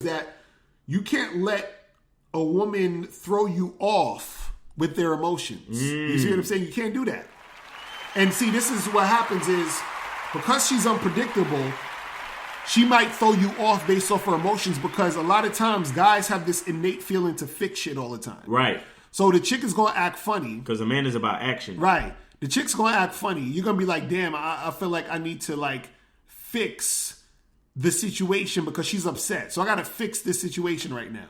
that you can't let a woman throw you off with their emotions. You see what I'm saying? You can't do that. And see, this is what happens is because she's unpredictable, she might throw you off based off her emotions because a lot of times guys have this innate feeling to fix shit all the time. Right. So the chick is going to act funny. Because a man is about action. Right. The chick's going to act funny. You're going to be like, damn, I feel like I need to like fix the situation because she's upset. So I got to fix this situation right now.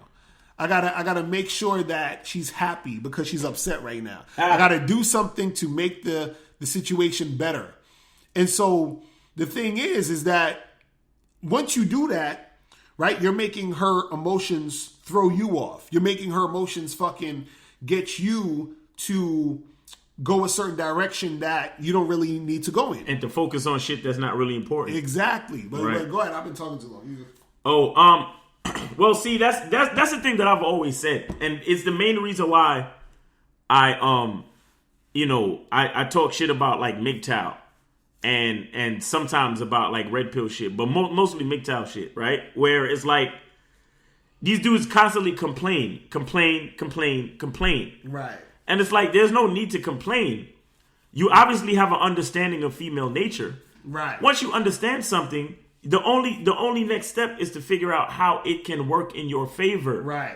I gotta make sure that she's happy because she's upset right now. I gotta do something to make the situation better. And so the thing is that once you do that, right, you're making her emotions throw you off. You're making her emotions fucking get you to go a certain direction that you don't really need to go in. And to focus on shit that's not really important. Exactly. But go ahead. I've been talking too long. Well, see, that's the thing that I've always said. And it's the main reason why I talk shit about like MGTOW and sometimes about like red pill shit, but mostly MGTOW shit, right? Where it's like these dudes constantly complain. Right. And it's like there's no need to complain. You obviously have an understanding of female nature. Right. Once you understand something, the only next step is to figure out how it can work in your favor. Right.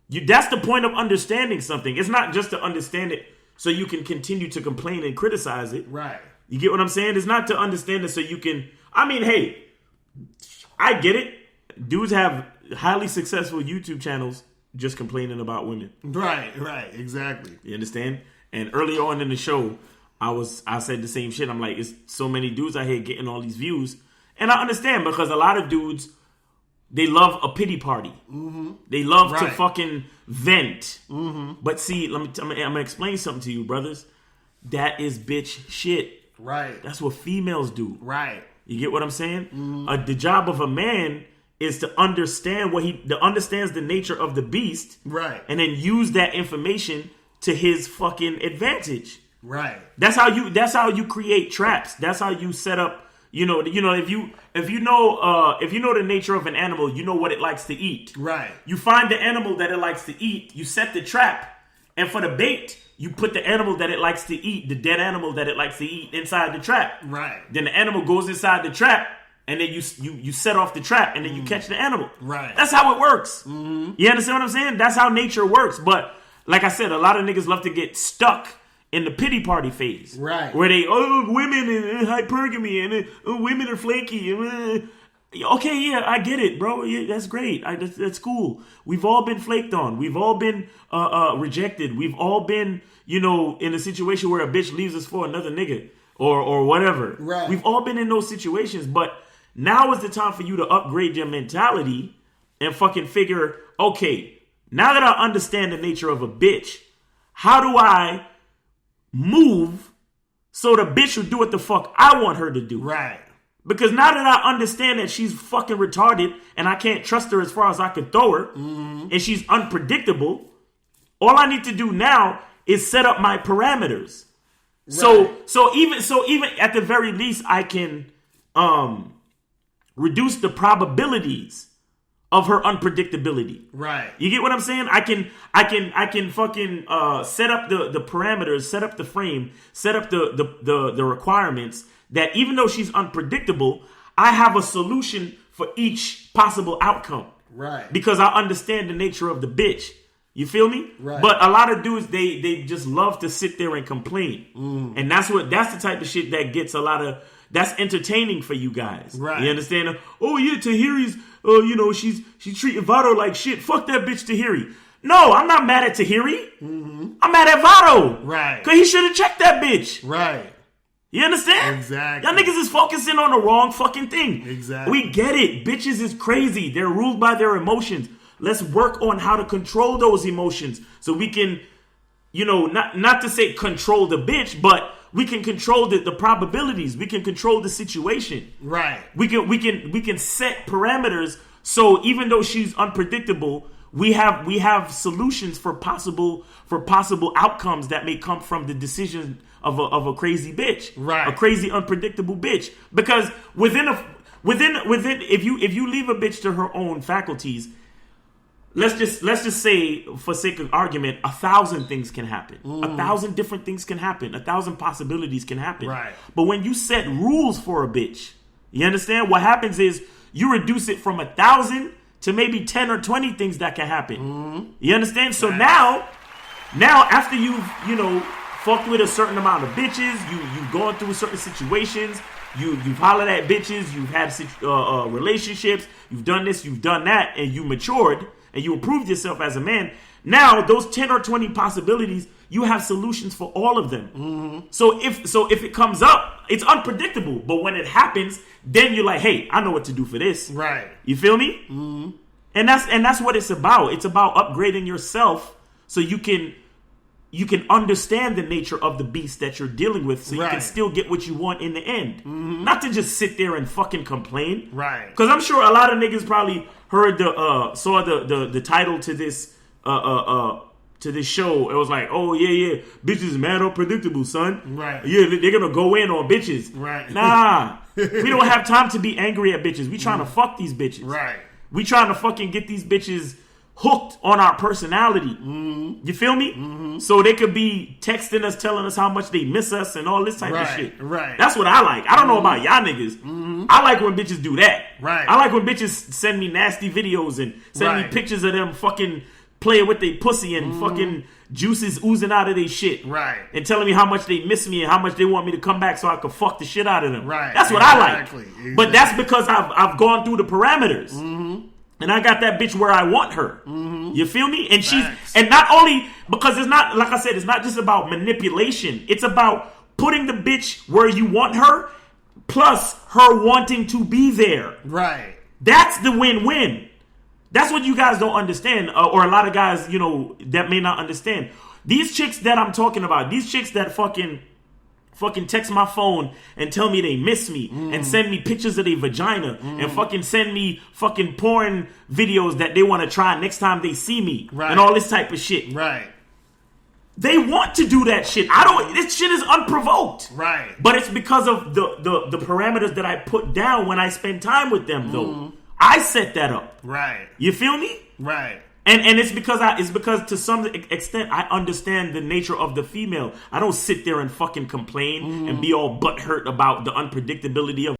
That's the point of understanding something. It's not just to understand it so you can continue to complain and criticize it. Right. You get what I'm saying? It's not to understand it so you can... I mean, hey, I get it. Dudes have highly successful YouTube channels just complaining about women. Right, exactly. You understand? And earlier on in the show, I said the same shit. I'm like, it's so many dudes out here getting all these views. And I understand because a lot of dudes, they love a pity party. Mm-hmm. They love to fucking vent. Mm-hmm. But see, I'm going to explain something to you, brothers. That is bitch shit. Right. That's what females do. Right. You get what I'm saying? Mm-hmm. The job of a man is to understand understands the nature of the beast. Right. And then use that information to his fucking advantage. Right. That's how you create traps. That's how you set up. You know, if you know the nature of an animal, you know what it likes to eat. Right. You find the animal that it likes to eat, you set the trap, and for the bait, you put the animal that it likes to eat, the dead animal that it likes to eat, inside the trap. Right. Then the animal goes inside the trap, and then you set off the trap, and then you catch the animal. Right. That's how it works. Mm-hmm. You understand what I'm saying? That's how nature works. But like I said, a lot of niggas love to get stuck in the pity party phase. Right. Where they, women and hypergamy and women are flaky. Okay, yeah, I get it, bro. Yeah, that's great. That's cool. We've all been flaked on. We've all been rejected. We've all been, in a situation where a bitch leaves us for another nigga or whatever. Right. We've all been in those situations. But now is the time for you to upgrade your mentality and fucking figure, okay, now that I understand the nature of a bitch, how do I move so the bitch will do what the fuck I want her to do? Right. Because now that I understand that she's fucking retarded and I can't trust her as far as I could throw her, and she's unpredictable, all I need to do now is set up my parameters. Right. So even at the very least, I can reduce the probabilities of her unpredictability. Right. You get what I'm saying? I can fucking set up the parameters, set up the frame, set up the requirements that even though she's unpredictable, I have a solution for each possible outcome. Right. Because I understand the nature of the bitch. You feel me? Right. But a lot of dudes, they just love to sit there and complain. And that's the type of shit that gets that's entertaining for you guys. Right. You understand? Oh yeah, Tahiri's she's treating Vado like shit. Fuck that bitch Tahiri. No, I'm not mad at Tahiri. Mm-hmm. I'm mad at Vado. Right. Cause he should have checked that bitch. Right. You understand? Exactly. Y'all niggas is focusing on the wrong fucking thing. Exactly. We get it. Bitches is crazy. They're ruled by their emotions. Let's work on how to control those emotions so we can, not to say control the bitch, but we can control the probabilities. We can control the situation. Right. We can set parameters so even though she's unpredictable, we have solutions for possible outcomes that may come from the decision of a crazy bitch. Right. A crazy unpredictable bitch. Because within if you leave a bitch to her own faculties, let's just say, for sake of argument, 1,000 things can happen. 1,000 different things can happen. 1,000 possibilities can happen. Right. But when you set rules for a bitch, you understand? What happens is you reduce it from 1,000 to maybe 10 or 20 things that can happen. You understand? So now after you've, fucked with a certain amount of bitches, you've gone through certain situations, you've hollered at bitches, you've had relationships, you've done this, you've done that, and you matured and you improved yourself as a man. Now those 10 or 20 possibilities, you have solutions for all of them. So if it comes up, it's unpredictable, but when it happens, then you're like, hey, I know what to do for this. Right. You feel me? And that's what it's about. It's about upgrading yourself so you can understand the nature of the beast that you're dealing with, so you can still get what you want in the end. Not to just sit there and fucking complain. Right. Because I'm sure a lot of niggas probably heard saw the title to this show. It was like, oh yeah, bitches is mad unpredictable, son. Right. Yeah, they're gonna go in on bitches. Right. Nah. We don't have time to be angry at bitches. We trying to fuck these bitches. Right. We trying to fucking get these bitches hooked on our personality. You feel me? So they could be texting us, telling us how much they miss us and all this type of shit. Right. That's what I like. I don't know about y'all niggas. I like when bitches do that. Right. I like when bitches send me nasty videos and send me pictures of them fucking playing with their pussy and fucking juices oozing out of their shit. Right. And telling me how much they miss me and how much they want me to come back so I could fuck the shit out of them. Right. That's what I like. Exactly. But that's because I've gone through the parameters. And I got that bitch where I want her. You feel me? And and not only, because it's not, like I said, it's not just about manipulation. It's about putting the bitch where you want her, plus her wanting to be there. Right. That's the win-win. That's what you guys don't understand, or a lot of guys, that may not understand. These chicks that I'm talking about, these chicks that fucking text my phone and tell me they miss me and send me pictures of their vagina and fucking send me fucking porn videos that they want to try next time they see me and all this type of shit. Right. They want to do that shit. This shit is unprovoked. Right. But it's because of the parameters that I put down when I spend time with them, though. I set that up. Right. You feel me? Right. And it's because to some extent I understand the nature of the female. I don't sit there and fucking complain and be all butthurt about the unpredictability of